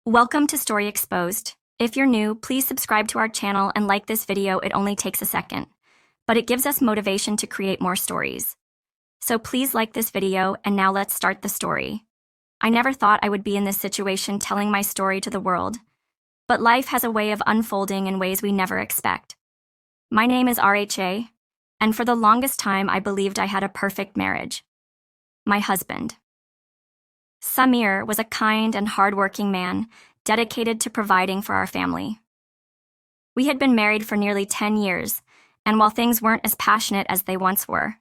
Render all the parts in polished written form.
Welcome to Story Exposed. If you're new, please subscribe to our channel and like this video. It only takes a second, but it gives us motivation to create more stories. So please like this video, and now let's start the story. I never thought I would be in this situation telling my story to the world, but life has a way of unfolding in ways we never expect. My name is RHA, and for the longest time I believed I had a perfect marriage. My husband. Samir was a kind and hardworking man, dedicated to providing for our family. We had been married for nearly 10 years, and while things weren't as passionate as they once were,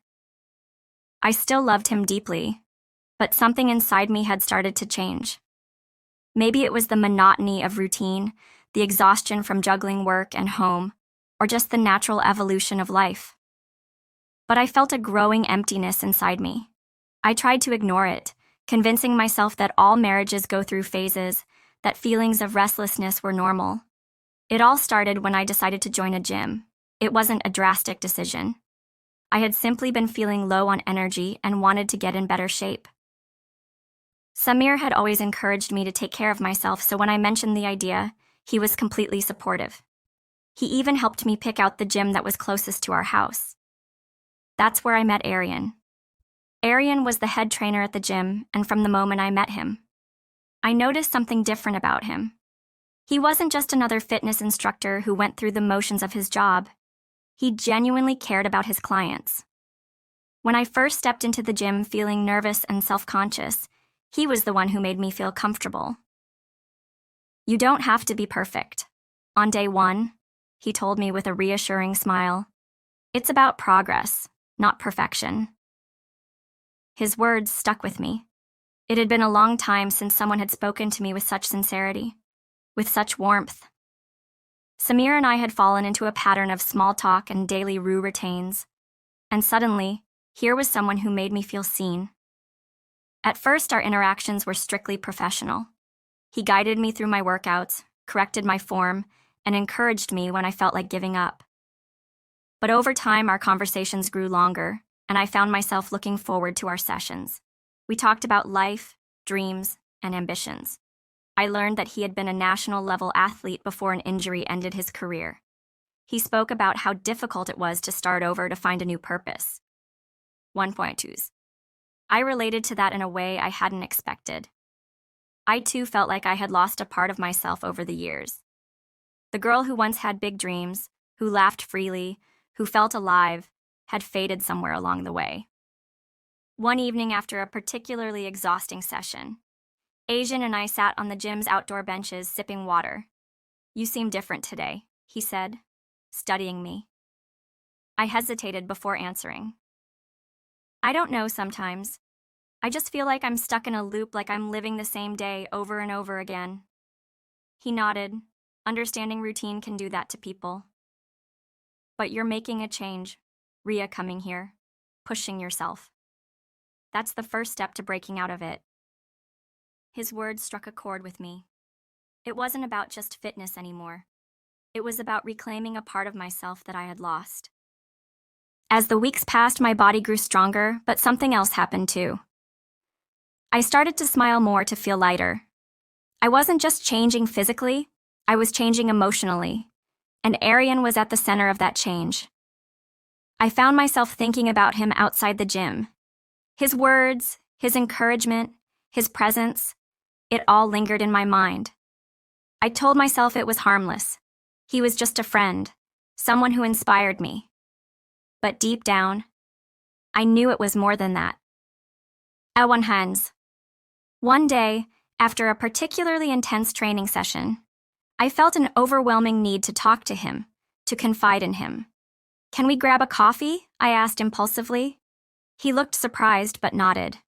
I still loved him deeply, but something inside me had started to change. Maybe it was the monotony of routine, the exhaustion from juggling work and home, or just the natural evolution of life. But I felt a growing emptiness inside me. I tried to ignore it, convincing myself that all marriages go through phases, that feelings of restlessness were normal. It all started when I decided to join a gym. It wasn't a drastic decision. I had simply been feeling low on energy and wanted to get in better shape. Samir had always encouraged me to take care of myself, so when I mentioned the idea, he was completely supportive. He even helped me pick out the gym that was closest to our house. That's where I met Arian. Arian was the head trainer at the gym, and from the moment I met him, I noticed something different about him. He wasn't just another fitness instructor who went through the motions of his job. He genuinely cared about his clients. When I first stepped into the gym feeling nervous and self-conscious, he was the one who made me feel comfortable. "You don't have to be perfect. On day one," he told me with a reassuring smile, "it's about progress, not perfection." His words stuck with me. It had been a long time since someone had spoken to me with such sincerity, with such warmth. Samir and I had fallen into a pattern of small talk and daily routines, and suddenly, here was someone who made me feel seen. At first, our interactions were strictly professional. He guided me through my workouts, corrected my form, and encouraged me when I felt like giving up. But over time, our conversations grew longer, and I found myself looking forward to our sessions. We talked about life, dreams, and ambitions. I learned that he had been a national-level athlete before an injury ended his career. He spoke about how difficult it was to start over to find a new purpose. 1.2s. I related to that in a way I hadn't expected. I too felt like I had lost a part of myself over the years. The girl who once had big dreams, who laughed freely, who felt alive, had faded somewhere along the way. One evening after a particularly exhausting session, Asian and I sat on the gym's outdoor benches sipping water. "You seem different today," he said, studying me. I hesitated before answering. "I don't know sometimes. I just feel like I'm stuck in a loop, like I'm living the same day over and over again." He nodded, understanding routine can do that to people. "But you're making a change. Ria, coming here, pushing yourself. That's the first step to breaking out of it." His words struck a chord with me. It wasn't about just fitness anymore. It was about reclaiming a part of myself that I had lost. As the weeks passed, my body grew stronger, but something else happened too. I started to smile more, to feel lighter. I wasn't just changing physically, I was changing emotionally, and Arian was at the center of that change. I found myself thinking about him outside the gym. His words, his encouragement, his presence, it all lingered in my mind. I told myself it was harmless. He was just a friend, someone who inspired me. But deep down, I knew it was more than that. At one day, after a particularly intense training session, I felt an overwhelming need to talk to him, to confide in him. "Can we grab a coffee?" I asked impulsively. He looked surprised but nodded.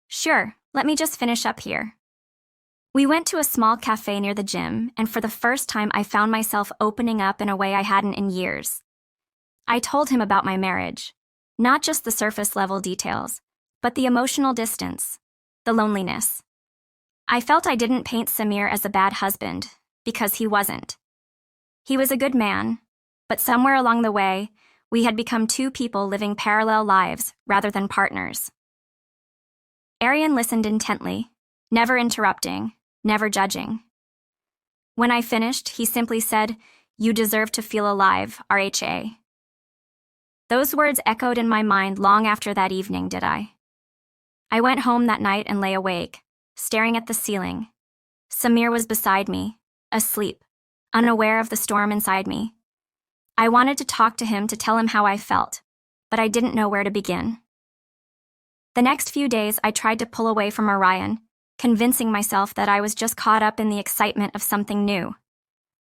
"Sure, let me just finish up here." We went to a small cafe near the gym, and for the first time I found myself opening up in a way I hadn't in years. I told him about my marriage, not just the surface-level details, but the emotional distance, the loneliness. I felt I didn't paint Samir as a bad husband, because he wasn't. He was a good man, but somewhere along the way, we had become two people living parallel lives rather than partners. Arian listened intently, never interrupting, never judging. When I finished, he simply said, "You deserve to feel alive, RHA." Those words echoed in my mind long after that evening, did I? I went home that night and lay awake, staring at the ceiling. Samir was beside me, asleep, unaware of the storm inside me. I wanted to talk to him to tell him how I felt, but I didn't know where to begin. The next few days, I tried to pull away from Orion, convincing myself that I was just caught up in the excitement of something new.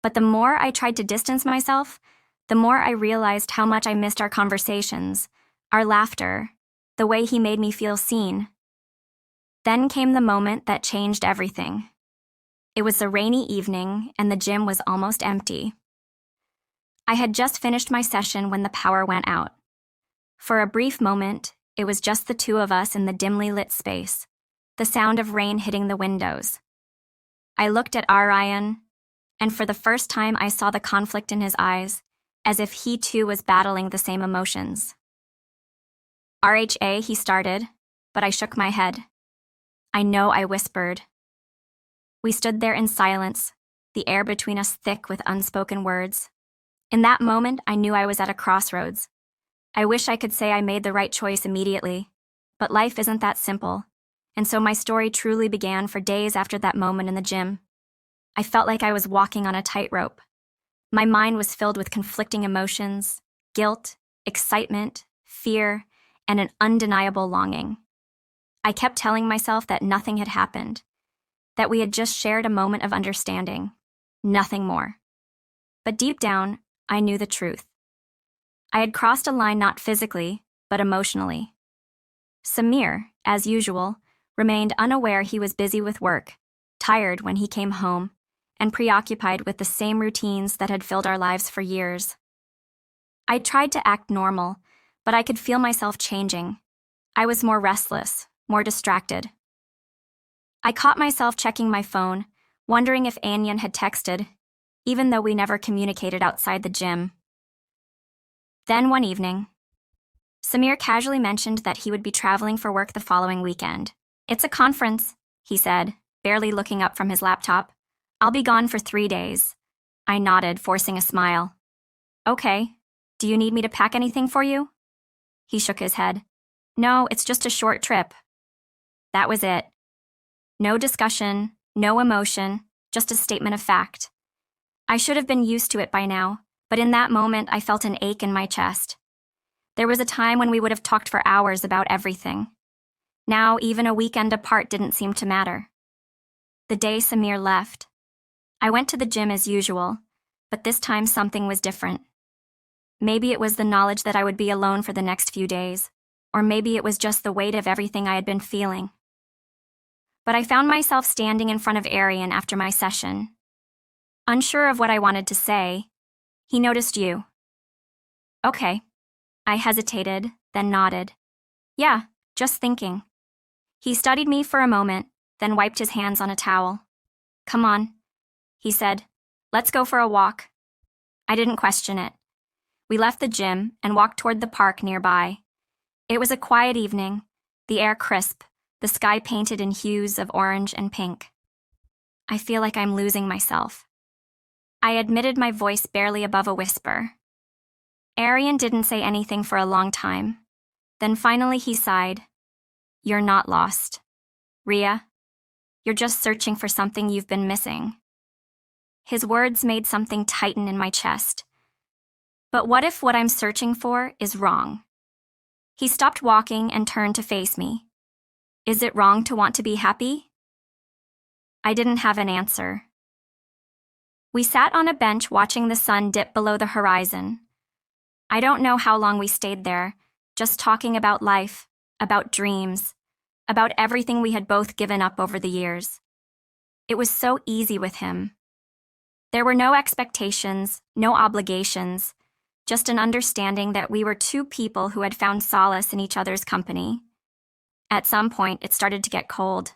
But the more I tried to distance myself, the more I realized how much I missed our conversations, our laughter, the way he made me feel seen. Then came the moment that changed everything. It was a rainy evening, and the gym was almost empty. I had just finished my session when the power went out. For a brief moment, it was just the two of us in the dimly lit space, the sound of rain hitting the windows. I looked at Orion, and for the first time I saw the conflict in his eyes, as if he too was battling the same emotions. "RHA," he started, but I shook my head. "I know," I whispered. We stood there in silence, the air between us thick with unspoken words. In that moment, I knew I was at a crossroads. I wish I could say I made the right choice immediately, but life isn't that simple, and so my story truly began for days after that moment in the gym. I felt like I was walking on a tightrope. My mind was filled with conflicting emotions, guilt, excitement, fear, and an undeniable longing. I kept telling myself that nothing had happened, that we had just shared a moment of understanding, nothing more. But deep down, I knew the truth. I had crossed a line not physically, but emotionally. Samir, as usual, remained unaware he was busy with work, tired when he came home, and preoccupied with the same routines that had filled our lives for years. I tried to act normal, but I could feel myself changing. I was more restless, more distracted. I caught myself checking my phone, wondering if Anyan had texted, even though we never communicated outside the gym. Then one evening, Samir casually mentioned that he would be traveling for work the following weekend. "It's a conference," he said, barely looking up from his laptop. "I'll be gone for 3 days." I nodded, forcing a smile. "Okay. Do you need me to pack anything for you?" He shook his head. "No, it's just a short trip." That was it. No discussion, no emotion, just a statement of fact. I should have been used to it by now, but in that moment I felt an ache in my chest. There was a time when we would have talked for hours about everything. Now, even a weekend apart didn't seem to matter. The day Samir left, I went to the gym as usual, but this time something was different. Maybe it was the knowledge that I would be alone for the next few days, or maybe it was just the weight of everything I had been feeling. But I found myself standing in front of Arian after my session. Unsure of what I wanted to say, he noticed you. "Okay." I hesitated, then nodded. "Yeah, just thinking." He studied me for a moment, then wiped his hands on a towel. "Come on," he said. "Let's go for a walk." I didn't question it. We left the gym and walked toward the park nearby. It was a quiet evening, the air crisp, the sky painted in hues of orange and pink. "I feel like I'm losing myself." I admitted, my voice barely above a whisper. Arian didn't say anything for a long time. Then finally he sighed. "You're not lost, Ria. You're just searching for something you've been missing." His words made something tighten in my chest. But what if what I'm searching for is wrong? He stopped walking and turned to face me. Is it wrong to want to be happy? I didn't have an answer. We sat on a bench watching the sun dip below the horizon. I don't know how long we stayed there, just talking about life, about dreams, about everything we had both given up over the years. It was so easy with him. There were no expectations, no obligations, just an understanding that we were two people who had found solace in each other's company. At some point, it started to get cold.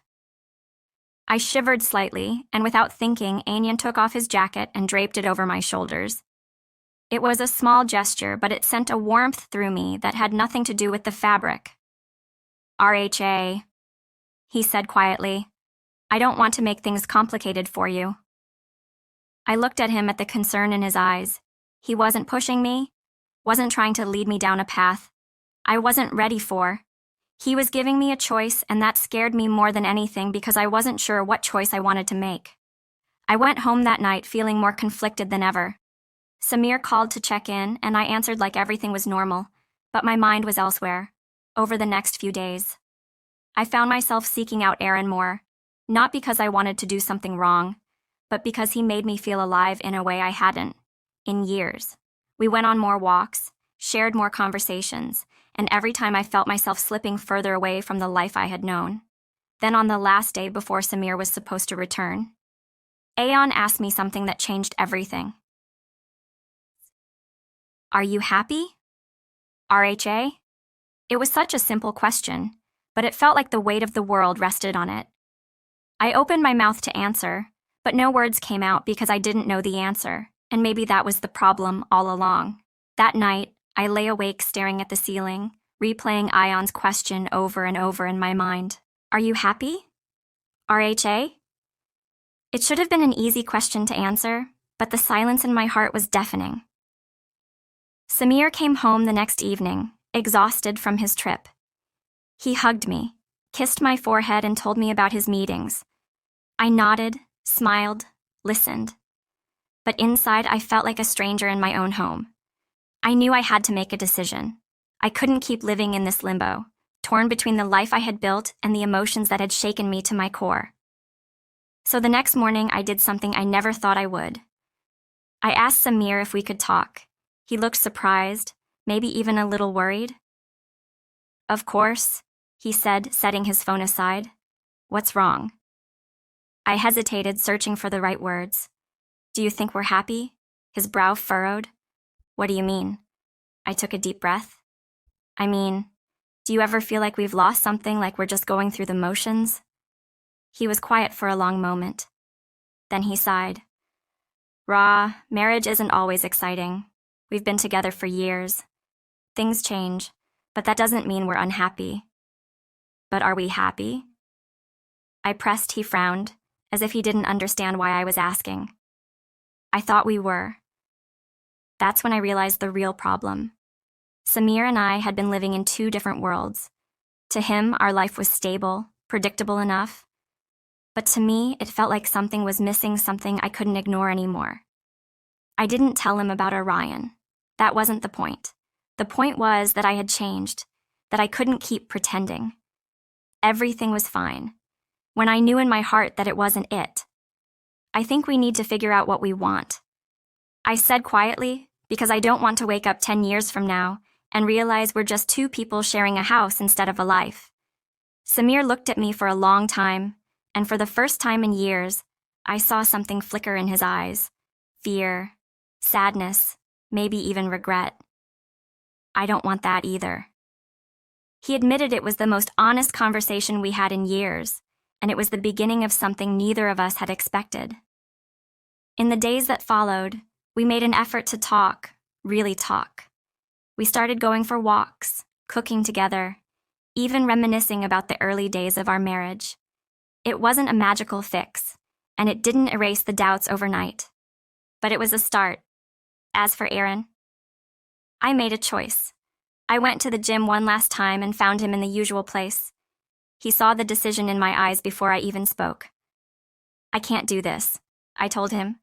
I shivered slightly, and without thinking, Anyan took off his jacket and draped it over my shoulders. It was a small gesture, but it sent a warmth through me that had nothing to do with the fabric. "RHA," he said quietly. "I don't want to make things complicated for you." I looked at him at the concern in his eyes. He wasn't pushing me, wasn't trying to lead me down a path I wasn't ready for. He was giving me a choice, and that scared me more than anything because I wasn't sure what choice I wanted to make. I went home that night feeling more conflicted than ever. Samir called to check in, and I answered like everything was normal, but my mind was elsewhere. Over the next few days, I found myself seeking out Aaron more, not because I wanted to do something wrong, but because he made me feel alive in a way I hadn't in years. We went on more walks, shared more conversations, and every time I felt myself slipping further away from the life I had known. Then on the last day before Samir was supposed to return, Aeon asked me something that changed everything. "Are you happy? RHA?" It was such a simple question, but it felt like the weight of the world rested on it. I opened my mouth to answer, but no words came out because I didn't know the answer, and maybe that was the problem all along. That night, I lay awake staring at the ceiling, replaying Ion's question over and over in my mind. "Are you happy? RHA?" It should have been an easy question to answer, but the silence in my heart was deafening. Samir came home the next evening, exhausted from his trip. He hugged me, kissed my forehead, and told me about his meetings. I nodded, smiled, listened. But inside, I felt like a stranger in my own home. I knew I had to make a decision. I couldn't keep living in this limbo, torn between the life I had built and the emotions that had shaken me to my core. So the next morning, I did something I never thought I would. I asked Samir if we could talk. He looked surprised, maybe even a little worried. "Of course," he said, setting his phone aside. "What's wrong?" I hesitated, searching for the right words. "Do you think we're happy?" His brow furrowed. "What do you mean?" I took a deep breath. "I mean, do you ever feel like we've lost something, like we're just going through the motions?" He was quiet for a long moment. Then he sighed. Marriage isn't always exciting. We've been together for years. Things change, but that doesn't mean we're unhappy." "But are we happy?" I pressed. He frowned, as if he didn't understand why I was asking. "I thought we were." That's when I realized the real problem. Samir and I had been living in two different worlds. To him, our life was stable, predictable enough. But to me, it felt like something was missing, something I couldn't ignore anymore. I didn't tell him about Orion. That wasn't the point. The point was that I had changed, that I couldn't keep pretending. Everything was fine, when I knew in my heart that it wasn't it. "I think we need to figure out what we want," I said quietly, because I don't want to wake up 10 years from now and realize we're just two people sharing a house instead of a life. Samir looked at me for a long time, and for the first time in years, I saw something flicker in his eyes. Fear, sadness, maybe even regret. "I don't want that either." He admitted it was the most honest conversation we had in years, and it was the beginning of something neither of us had expected. In the days that followed, we made an effort to talk, really talk. We started going for walks, cooking together, even reminiscing about the early days of our marriage. It wasn't a magical fix, and it didn't erase the doubts overnight. But it was a start. As for Aaron, I made a choice. I went to the gym one last time and found him in the usual place. He saw the decision in my eyes before I even spoke. "I can't do this," I told him.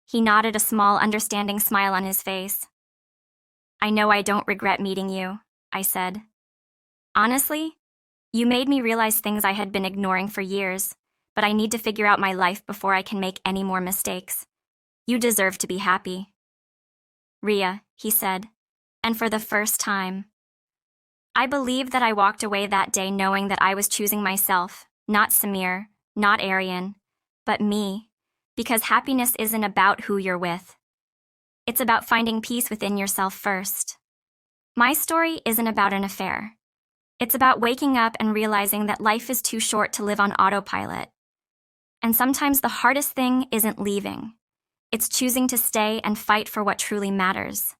He nodded, a small, understanding smile on his face. "I know I don't regret meeting you," I said. "Honestly, you made me realize things I had been ignoring for years, but I need to figure out my life before I can make any more mistakes. You deserve to be happy." "Ria," he said, and for the first time, I believe that I walked away that day knowing that I was choosing myself, not Samir, not Arian, but me, because happiness isn't about who you're with. It's about finding peace within yourself first. My story isn't about an affair. It's about waking up and realizing that life is too short to live on autopilot. And sometimes the hardest thing isn't leaving. It's choosing to stay and fight for what truly matters.